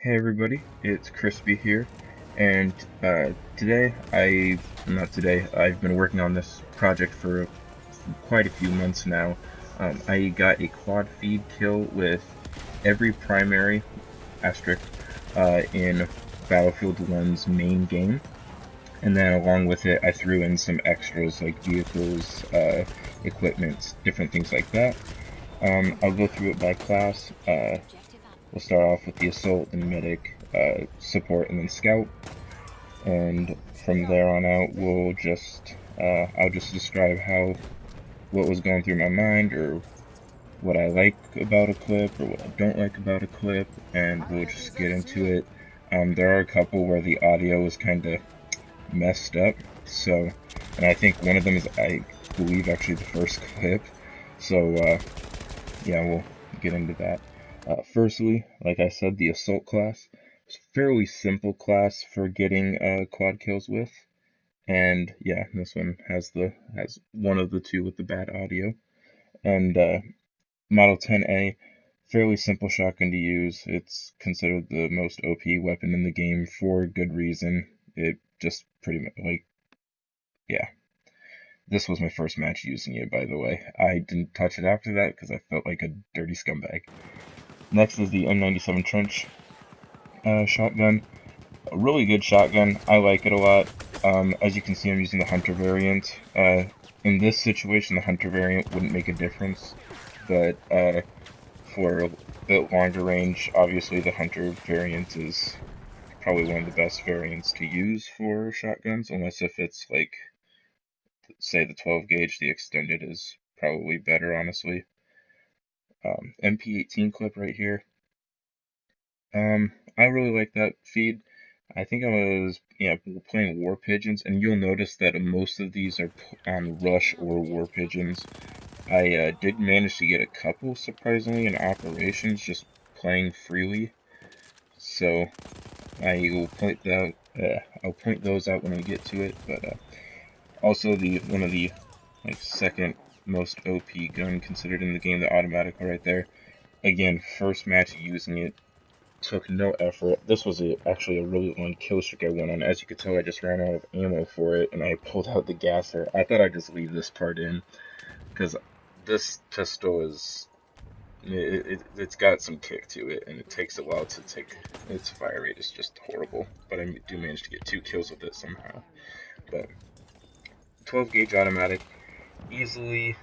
Hey everybody, it's Crispy here, and I've been working on this project for quite a few months now. I got a quad feed kill with every primary asterisk in Battlefield 1's main game, and then along with it, I threw in some extras like vehicles, equipment, different things like that. I'll go through it by class. We'll start off with the assault and medic, support, and then scout. And from there on out, I'll just describe what was going through my mind, or what I like about a clip, or what I don't like about a clip, and we'll just get into it. There are a couple where the audio is kind of messed up, and I think one of them is, I believe, actually the first clip. So, yeah, we'll get into that. Firstly, like I said, the assault class is a fairly simple class for getting quad kills with, and yeah, this one has one of the two with the bad audio. And Model 10A, fairly simple shotgun to use. It's considered the most OP weapon in the game for good reason. It just pretty much yeah. This was my first match using it, by the way. I didn't touch it after that because I felt like a dirty scumbag. Next is the M97 Trench shotgun. A really good shotgun. I like it a lot. As you can see, I'm using the Hunter variant. In this situation, the Hunter variant wouldn't make a difference, but for a bit longer range, obviously the Hunter variant is probably one of the best variants to use for shotguns, unless if it's like, say, the 12 gauge, the extended is probably better, honestly. MP18 clip right here. I really like that feed. I think I was, playing War Pigeons, and you'll notice that most of these are on Rush or War Pigeons. I did manage to get a couple, surprisingly, in Operations, just playing freely. So I will I'll point those out when we get to it. But also one of the second most OP gun considered in the game, the automatic right there. Again, first match using it. Took no effort. This was actually a really long kill streak I went on. As you can tell, I just ran out of ammo for it, and I pulled out the gasser. I thought I'd just leave this part in, because this pistol it's got some kick to it, and it takes a while to take. Its fire rate is just horrible, but I do manage to get 2 kills with it somehow. But 12 gauge automatic, easily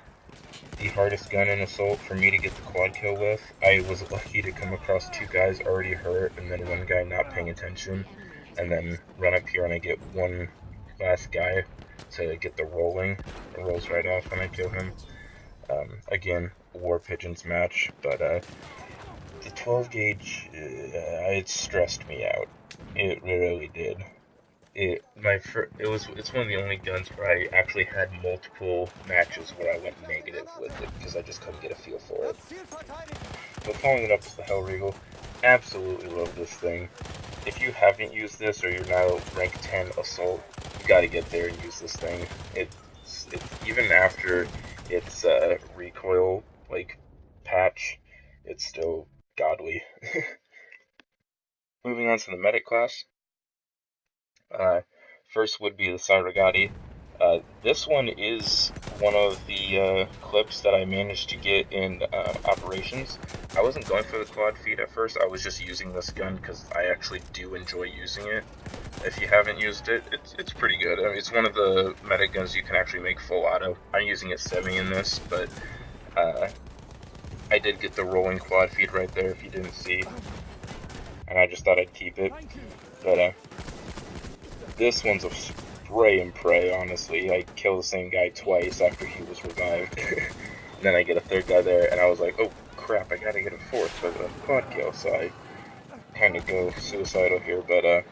the hardest gun in Assault for me to get the quad kill with. I was lucky to come across 2 guys already hurt, and then 1 guy not paying attention, and then run up here and I get 1 last guy to get the rolling. It rolls right off when I kill him. Again, War Pigeons match, but the 12 gauge, it stressed me out. It really did. It's one of the only guns where I actually had multiple matches where I went negative with it because I just couldn't get a feel for it. But following it up is the Hellregal. Absolutely love this thing. If you haven't used this, or you're now rank 10 Assault, you gotta get there and use this thing. It's even after its recoil patch, it's still godly. Moving on to the medic class. First would be the Sairagati. This one is one of the clips that I managed to get in Operations. I wasn't going for the quad feed at first. I was just using this gun because I actually do enjoy using it. If you haven't used it, it's pretty good. I mean, it's one of the medic guns you can actually make full auto. I'm using it semi in this, but I did get the rolling quad feed right there if you didn't see. And I just thought I'd keep it. But this one's a spray and pray, honestly. I kill the same guy twice after he was revived. And then I get a 3rd guy there, and I was like, oh crap, I gotta get a 4th for the quad kill, so I kind of go suicidal here. But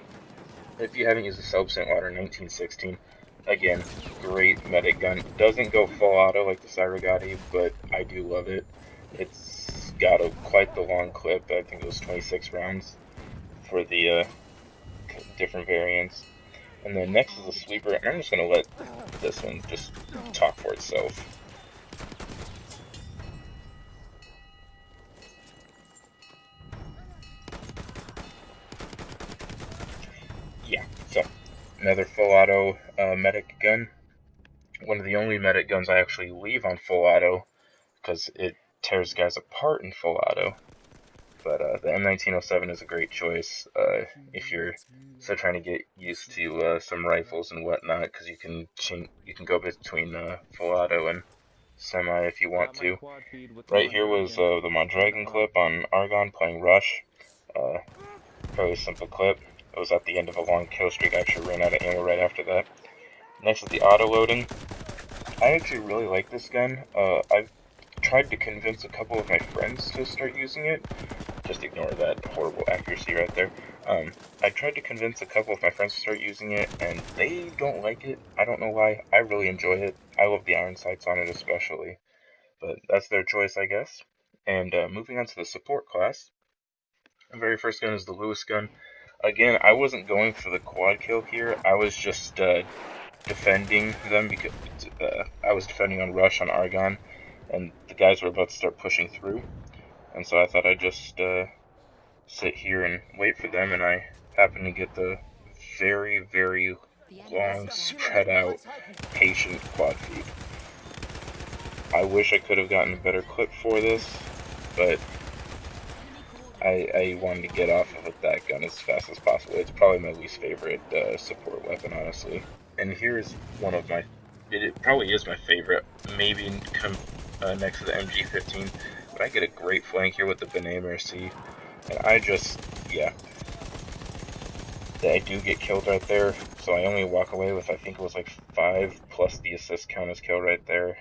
if you haven't used the Selbstlader 1916, again, great medic gun. Doesn't go full auto like the Sairagati, but I do love it. It's got quite the long clip. I think it was 26 rounds for the different variants. And then next is a sweeper, and I'm just going to let this one just talk for itself. Another full auto medic gun. One of the only medic guns I actually leave on full auto because it tears guys apart in full auto. But the M1907 is a great choice if you're still trying to get used to some rifles and whatnot, because you can go between full auto and semi if you want to. Right here was the Mondragon clip on Argon playing Rush. Fairly simple clip. It was at the end of a long kill streak. I actually ran out of ammo right after that. Next is the auto loading. I actually really like this gun. I've tried to convince a couple of my friends to start using it. Just ignore that horrible accuracy right there. I tried to convince a couple of my friends to start using it, and they don't like it. I don't know why. I really enjoy it. I love the iron sights on it especially. But that's their choice, I guess. And moving on to the support class. The very first gun is the Lewis gun. Again, I wasn't going for the quad kill here. I was just defending them because I was defending on Rush on Argon, and the guys were about to start pushing through. And so I thought I'd just sit here and wait for them, and I happened to get the very, very long, spread out, patient quad feed. I wish I could have gotten a better clip for this, but I wanted to get off of that gun as fast as possible. It's probably my least favorite support weapon, honestly. And here's one of my, it probably is my favorite, maybe next to the MG15, but I get a great flank here with the Benet Merci, and I just, yeah, I do get killed right there, so I only walk away with, I think it was like 5 plus the assist count as kill right there.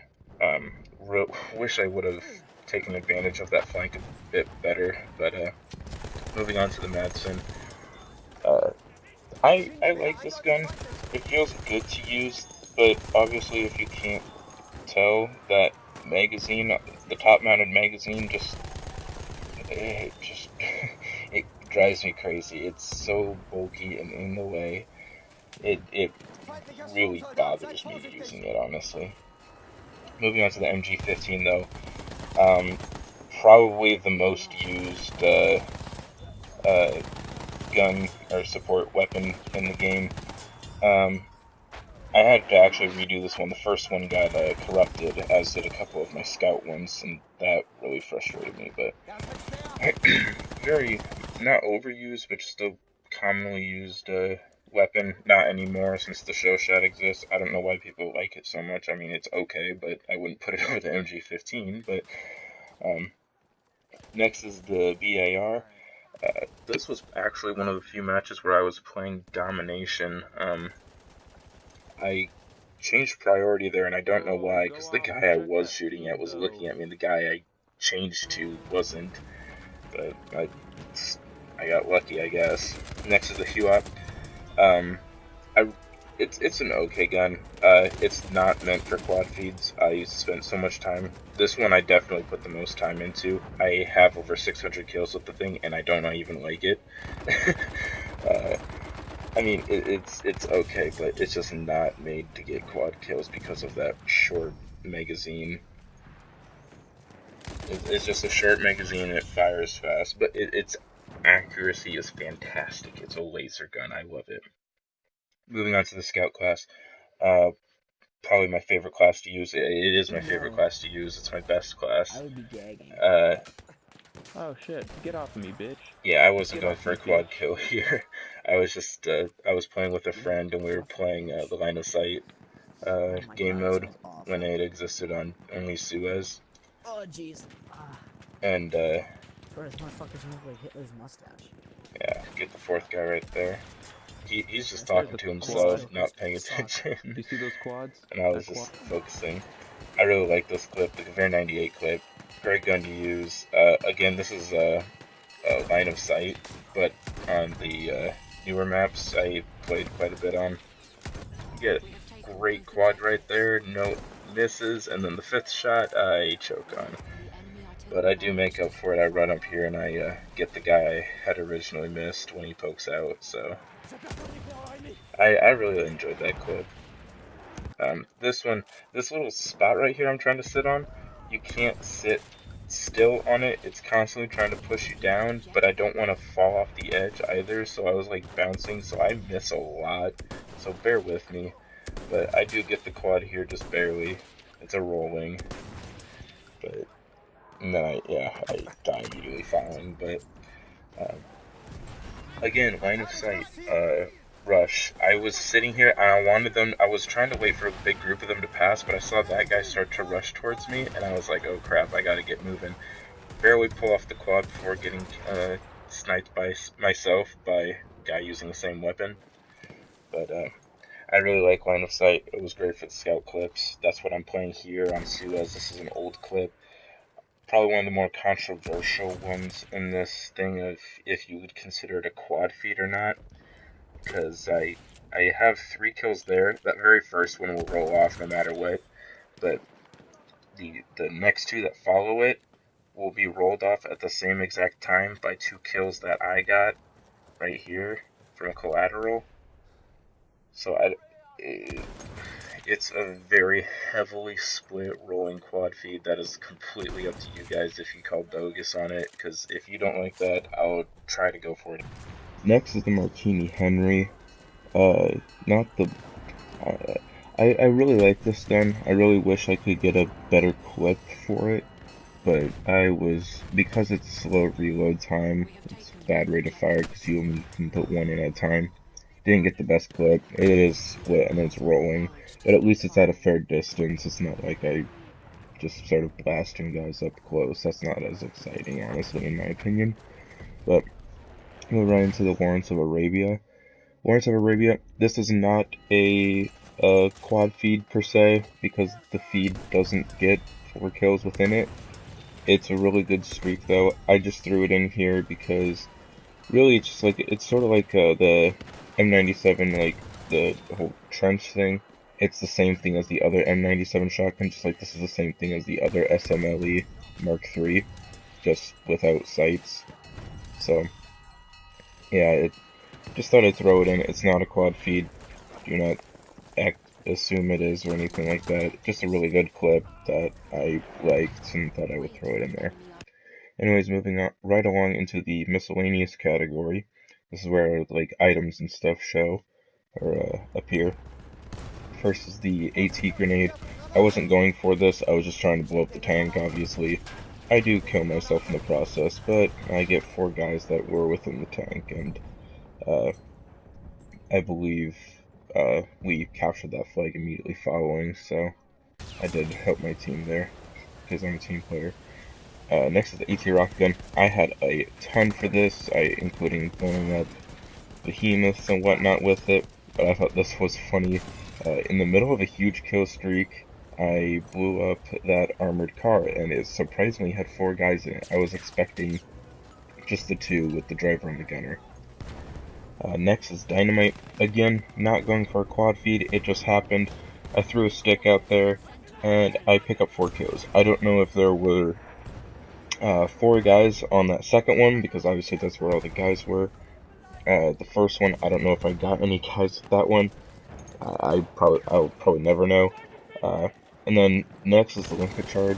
Wish I would have taken advantage of that flank a bit better, but moving on to the Madsen. I like this gun. It feels good to use, but obviously if you can't tell, that magazine, the top-mounted magazine, it drives me crazy. It's so bulky and in the way. It really bothers me using it, honestly. Moving on to the MG15 though, probably the most used gun or support weapon in the game. I had to actually redo this one. The first one got corrupted, as did a couple of my scout ones, and that really frustrated me, but very, not overused, but still commonly used weapon. Not anymore, since the show shot exists. I don't know why people like it so much. I mean, it's okay, but I wouldn't put it over the MG15, but next is the BAR. This was actually one of the few matches where I was playing domination. I changed priority there, and I don't know why, because the guy I was shooting at was looking at me, and the guy I changed to wasn't, but I got lucky, I guess. Next is the Huop. It's an okay gun. It's not meant for quad feeds. I spent so much time. This one I definitely put the most time into. I have over 600 kills with the thing, and I don't even like it. I mean, it's okay, but it's just not made to get quad kills because of that short magazine. It's just a short magazine and it fires fast, but its accuracy is fantastic. It's a laser gun. I love it. Moving on to the scout class. Probably my favorite class to use. It is my favorite class to use. It's my best class. I would be gagging. Oh shit, get off of me, bitch. Yeah, I wasn't going for a quad kill here. I was just, I was playing with a friend, and we were playing the line of sight game mode when it existed on only Suez. Oh jeez. And, Bro, this motherfucker's look like Hitler's mustache. yeah, get the fourth guy right there. He's just talking to himself, not paying attention. Do you see those quads? And I was just focusing. I really like this clip, the Gewehr 98 clip. Great gun to use. Again, this is a line of sight, but on the newer maps I played quite a bit on. You get a great quad right there, no misses, and then the fifth shot I choke on. But I do make up for it. I run up here and I get the guy I had originally missed when he pokes out, so I really enjoyed that clip. This little spot right here I'm trying to sit on, you can't sit still on it. It's constantly trying to push you down, but I don't want to fall off the edge either, so I was like bouncing, so I miss a lot so bear with me. But I do get the quad here just barely. It's a rolling, but and then I die immediately following. But um, again, line of sight, rush. I was sitting here and I wanted them. I was trying to wait for a big group of them to pass, but I saw that guy start to rush towards me, and I was like, oh crap, I gotta get moving. Barely pull off the quad before getting sniped by myself by a guy using the same weapon. But I really like line of sight. It was great for the scout clips. That's what I'm playing here on Suez. This is an old clip. Probably one of the more controversial ones in this thing of if you would consider it a quad feed or not. Because I have 3 kills there. That very first one will roll off no matter what. But the next 2 that follow it will be rolled off at the same exact time by 2 kills that I got right here from collateral. So it's a very heavily split rolling quad feed that is completely up to you guys if you call bogus on it, because if you don't like that, I'll try to go for it. Next is the Martini Henry. Not the... I really like this gun. I really wish I could get a better clip for it, but because it's slow reload time, it's bad rate of fire because you only can put 1 in at a time. Didn't get the best clip. It is split and it's rolling, but at least it's at a fair distance. It's not like I just started blasting guys up close. That's not as exciting, honestly, in my opinion. But we'll run into the Lawrence of Arabia. Lawrence of Arabia, this is not a quad feed per se, because the feed doesn't get 4 kills within it. It's a really good streak though. I just threw it in here because really it's just like, it's sort of like the M97, like the whole trench thing. It's the same thing as the other M97 shotgun, just like this is the same thing as the other SMLE Mark III, just without sights. So yeah, just thought I'd throw it in. It's not a quad feed. Do not assume it is or anything like that. Just a really good clip that I liked and thought I would throw it in there. Anyways, moving on right along into the miscellaneous category. This is where like items and stuff show or appear. First is the AT grenade. I wasn't going for this. I was just trying to blow up the tank. Obviously, I do kill myself in the process, but I get 4 guys that were within the tank, and I believe we captured that flag immediately following. So I did help my team there because I'm a team player. Next is the AT rocket gun. I had a ton for this, including blowing up behemoths and whatnot with it, but I thought this was funny. In the middle of a huge kill streak, I blew up that armored car, and it surprisingly had 4 guys in it. I was expecting just the 2 with the driver and the gunner. Next is dynamite. Again, not going for a quad feed, it just happened. I threw a stick out there, and I pick up 4 kills. I don't know if there were 4 guys on that second one, because obviously that's where all the guys were. The first one, I don't know if I got any guys with that one. I'll probably never know. And then next is the limpet charge.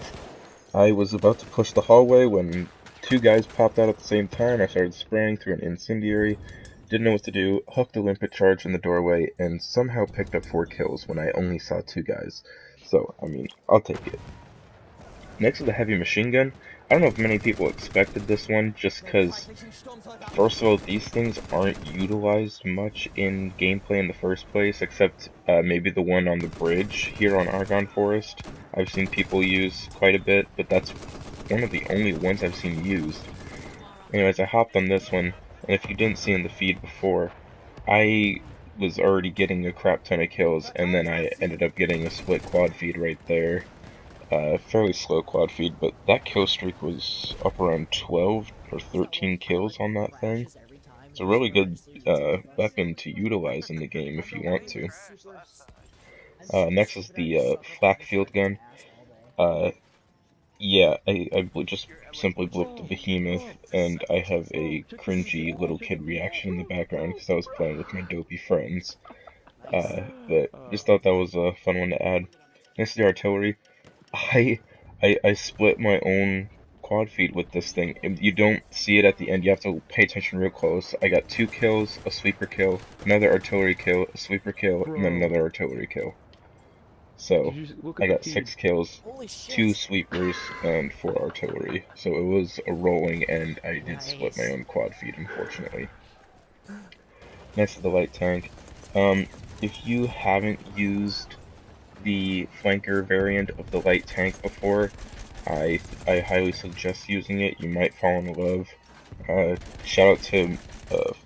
I was about to push the hallway when 2 guys popped out at the same time. I started spraying through an incendiary. Didn't know what to do. Hooked the limpet charge in the doorway and somehow picked up 4 kills when I only saw 2 guys. So, I mean, I'll take it. Next is the heavy machine gun. I don't know if many people expected this one, just because, first of all, these things aren't utilized much in gameplay in the first place, except maybe the one on the bridge here on Argonne Forest. I've seen people use quite a bit, but that's one of the only ones I've seen used. Anyways, I hopped on this one, and if you didn't see in the feed before, I was already getting a crap ton of kills, and then I ended up getting a split quad feed right there. Fairly slow quad feed, but that kill streak was up around 12 or 13 kills on that thing. It's a really good weapon to utilize in the game if you want to. Next is the flak field gun. Yeah, I just simply blew up the behemoth, and I have a cringy little kid reaction in the background because I was playing with my dopey friends. But just thought that was a fun one to add. Next is the artillery. I I split my own quad feed with this thing. You don't see it at the end. You have to pay attention real close. I got 2 kills, a sweeper kill, another artillery kill, a sweeper kill, and then Bro. another artillery kill. So Did you look I at the got feed? 6 kills, Holy shit. 2 sweepers, and 4 artillery. So it was a rolling, and I did split my Nice. own quad feed, unfortunately. Next to the light tank. If you haven't used the flanker variant of the light tank before, I highly suggest using it. You might fall in love. Shout out to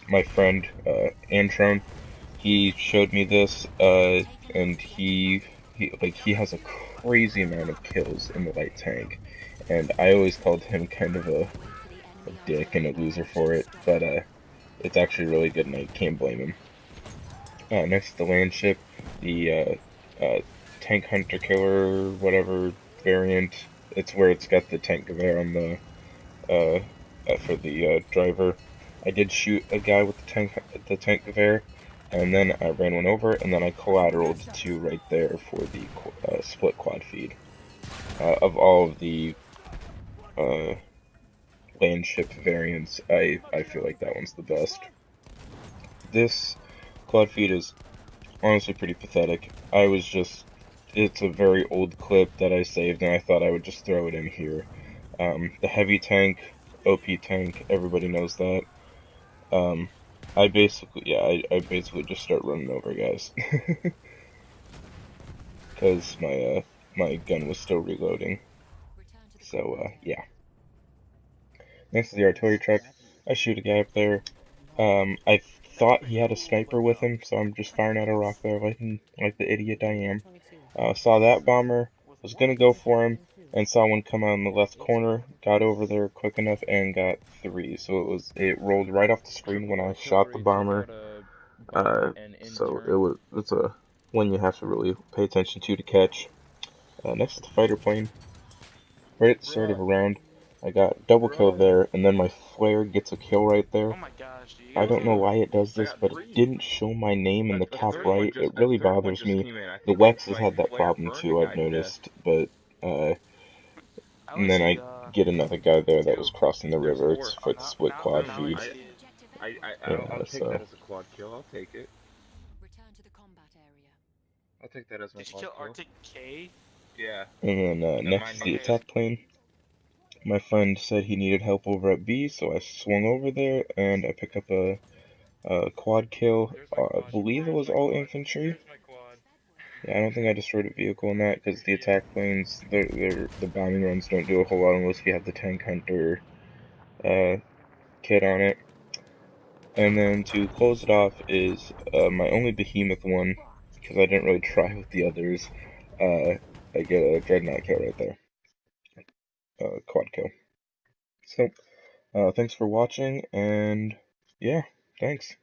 my friend Antron. He showed me this, and he has a crazy amount of kills in the light tank, and I always called him kind of a dick and a loser for it, but it's actually really good, and I can't blame him. Next to the land ship, the tank hunter killer, whatever variant. It's where it's got the tank gewehr on the for the driver. I did shoot a guy with the tank gewehr, and then I ran one over, and then I collateraled 2 right there for the split quad feed. Of all of the land ship variants, I feel like that one's the best. This quad feed is honestly pretty pathetic. It's a very old clip that I saved, and I thought I would just throw it in here. The heavy tank, OP tank, everybody knows that. I basically just start running over guys. Because my gun was still reloading. So, yeah. Next to the artillery truck, I shoot a guy up there. I thought he had a sniper with him, so I'm just firing out a rock there like the idiot I am. Saw that bomber, was gonna go for him, and saw one come out in the left corner, got over there quick enough, and got 3. So it rolled right off the screen when I shot the bomber. It's a one you have to really pay attention to catch. Next is the fighter plane. Right at the start of a round, I got double kill there, and then my flare gets a kill right there. Oh my gosh, do you I have don't know a... why it does this, but it didn't show my name in the top right. It really bothers me. The Wex has had that problem too, I've noticed, but I and only then see I the... get another guy there that was 2. crossing the river. It's for the split Now quad I feed. see it. Yeah, so Did you kill Arctic K? and then next is the attack plane. My friend said he needed help over at B, so I swung over there and I picked up a quad kill. I believe it was all infantry. Yeah, I don't think I destroyed a vehicle in that because the attack planes, the bombing runs don't do a whole lot unless you have the tank hunter kit on it. And then to close it off is my only behemoth one because I didn't really try with the others. I get a dreadnought kill right there, quad kill. So thanks for watching, and yeah, thanks.